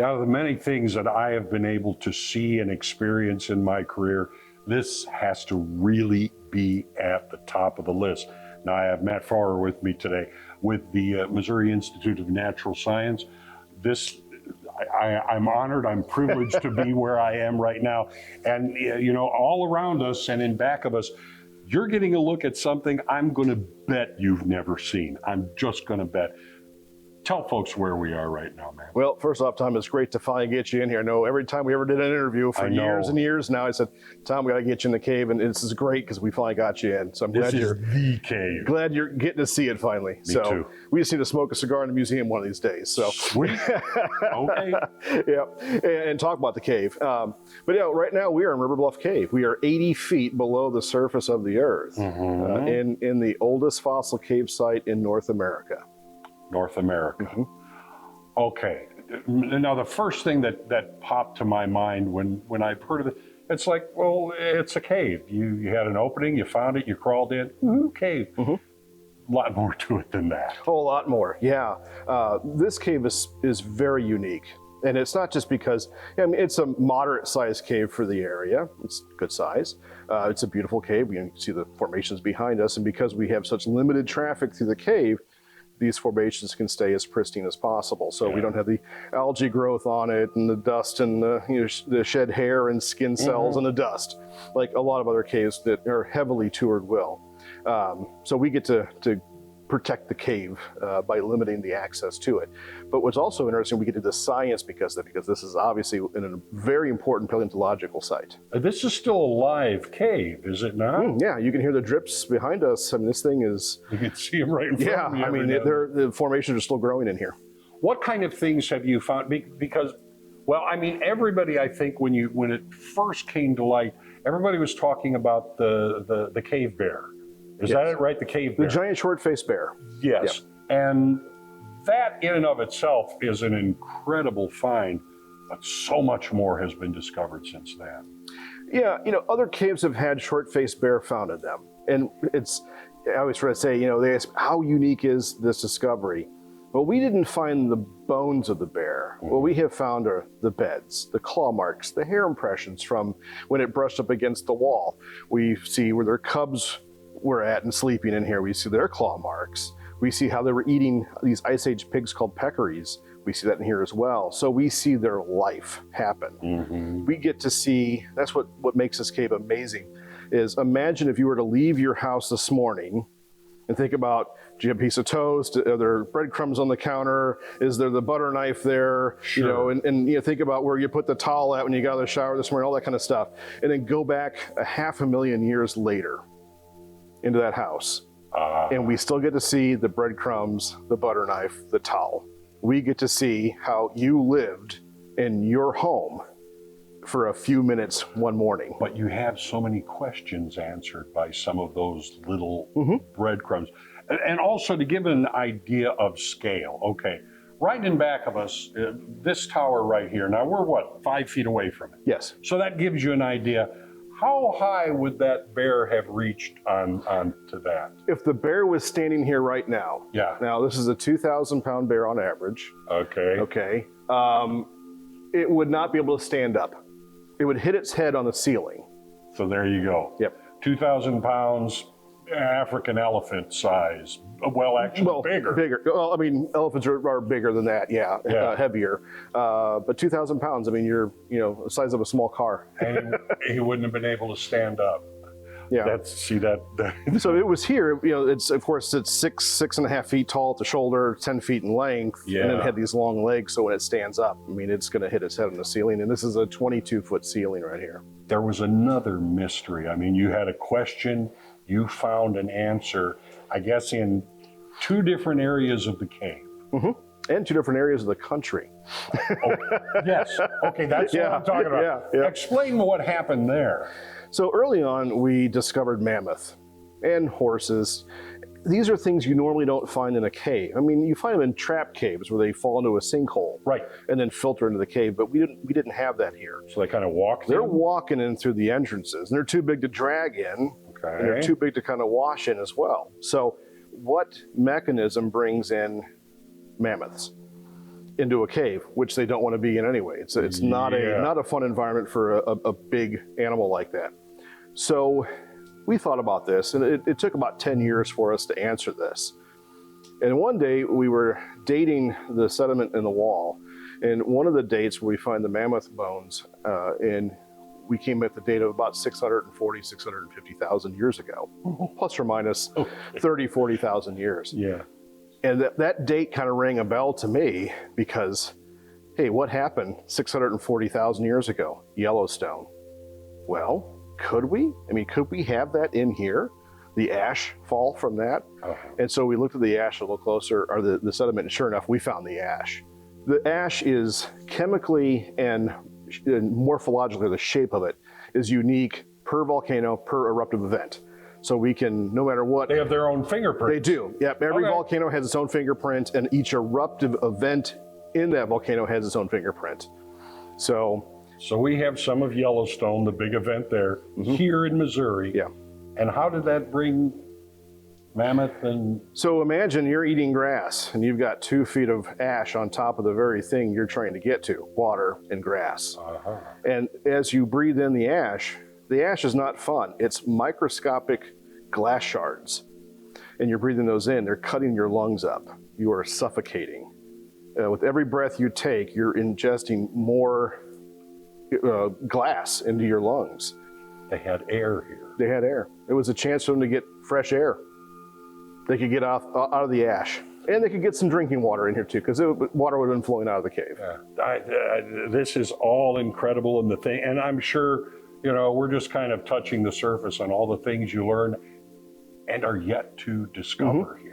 Out of the many things that I have been able to see and experience in my career, this has to really be at the top of the list. Now, I have Matt Farrer with me today with the Missouri Institute of Natural Science. I'm honored, I'm privileged to be where I am right now. And, you know, all around us and in back of us, you're getting a look at something I'm going to bet you've never seen. I'm just going to bet. Tell folks where we are right now, man. Well, first off, Tom, it's great to finally get you in here. I know every time we ever did an interview for years and years now, I said, Tom, we got to get you in the cave, and this is great because we finally got you in. So I'm glad the cave. Glad you're getting to see it finally. Me too. We just need to smoke a cigar in the museum one of these days. So sweet. Okay. Yeah, and talk about the cave. But yeah, right now we are in River Bluff Cave. We are 80 feet below the surface of the Earth, in the oldest fossil cave site in North America. North America. Okay. Now, the first thing that popped to my mind when I heard of it, it's like, well, it's a cave. You had an opening, you found it, you crawled in, cave. A lot more to it than that. Oh, a lot more, yeah. This cave is very unique. And it's not just because, I mean, it's a moderate-sized cave for the area. It's good size. It's a beautiful cave. You can see the formations behind us. And because we have such limited traffic through the cave, these formations can stay as pristine as possible. So we don't have the algae growth on it and the dust and the shed hair and skin cells and the dust, like a lot of other caves that are heavily toured will. So we get to protect the cave by limiting the access to it. But what's also interesting, we get to the science because this is obviously in a very important paleontological site. This is still a live cave, is it not? Yeah, you can hear the drips behind us. I mean, this thing is... You can see them right in front of you. Yeah, I mean, the formations are still growing in here. What kind of things have you found? Because, well, I mean, everybody, I think, when it first came to light, everybody was talking about the cave bear. Is that it, right? The cave bear. The giant short-faced bear. Yes. Yep. And that in and of itself is an incredible find, but so much more has been discovered since then. Yeah, you know, other caves have had short-faced bear found in them. And I always try to say, you know, they ask, how unique is this discovery? Well, we didn't find the bones of the bear. What we have found are the beds, the claw marks, the hair impressions from when it brushed up against the wall. We see where their cubs were at and sleeping in here. We see their claw marks. We see how they were eating these Ice Age pigs called peccaries. We see that in here as well. So we see their life happen. We get to see, that's what makes this cave amazing, is imagine if you were to leave your house this morning and think about, do you have a piece of toast? Are there breadcrumbs on the counter? Is there the butter knife there? Sure. You know, and you think about where you put the towel at when you got out of the shower this morning, all that kind of stuff. And then go back 500,000 years later into that house. And we still get to see the breadcrumbs, the butter knife, the towel. We get to see how you lived in your home for a few minutes one morning. But you have so many questions answered by some of those little breadcrumbs. And also to give an idea of scale, okay, right in back of us, this tower right here, now we're what, 5 feet away from it? Yes. So that gives you an idea. How high would that bear have reached onto that? If the bear was standing here right now, now this is a 2,000-pound bear on average. Okay. It would not be able to stand up. It would hit its head on the ceiling. So there you go. Yep. 2,000 pounds, African elephant size. Well, actually bigger. Bigger. Well, I mean, elephants are bigger than that, heavier. But 2,000 pounds, I mean, you're, the size of a small car. And he wouldn't have been able to stand up. Yeah. So it was here, it's, of course, it's 6.5 feet tall at the shoulder, 10 feet in length, and then it had these long legs, so when it stands up, I mean, it's going to hit its head on the ceiling, and this is a 22-foot ceiling right here. There was another mystery. I mean, you had a question, you found an answer, I guess, in 2 different areas of the cave. And 2 different areas of the country. Yes. Okay, that's what I'm talking about. Explain what happened there. So early on, we discovered mammoth and horses. These are things you normally don't find in a cave. I mean, you find them in trap caves where they fall into a sinkhole, and then filter into the cave. But we didn't have that here. So they kind of walk. They're walking in through the entrances, and they're too big to drag in, and they're too big to kind of wash in as well. So, what mechanism brings in mammoths? into a cave, which they don't want to be in anyway. It's not a fun environment for a big animal like that. So we thought about this, and it took about 10 years for us to answer this. And one day we were dating the sediment in the wall, and one of the dates where we find the mammoth bones, and we came at the date of about 640, 650,000 years ago, plus or minus 30, 40,000 years. Yeah. And that date kind of rang a bell to me because, hey, what happened 640,000 years ago? Yellowstone. Well, could we? I mean, could we have that in here? The ash fall from that? And so we looked at the ash a little closer, or the sediment, and sure enough, we found the ash. The ash is chemically and morphologically, the shape of it is unique per volcano, per eruptive event. So we can, no matter what. They have their own fingerprint. They do. Yep. Every volcano has its own fingerprint, and each eruptive event in that volcano has its own fingerprint. So we have some of Yellowstone, the big event there, here in Missouri. Yeah. And how did that bring mammoth and... So imagine you're eating grass and you've got 2 feet of ash on top of the very thing you're trying to get to, water and grass. And as you breathe in the ash is not fun. It's microscopic glass shards. And you're breathing those in, they're cutting your lungs up. You are suffocating. With every breath you take, you're ingesting more glass into your lungs. They had air here. They had air. It was a chance for them to get fresh air. They could get out of the ash. And they could get some drinking water in here too, because water would have been flowing out of the cave. Yeah. This is all incredible in the thing. And I'm sure, you know, we're just kind of touching the surface on all the things you learn and are yet to discover here.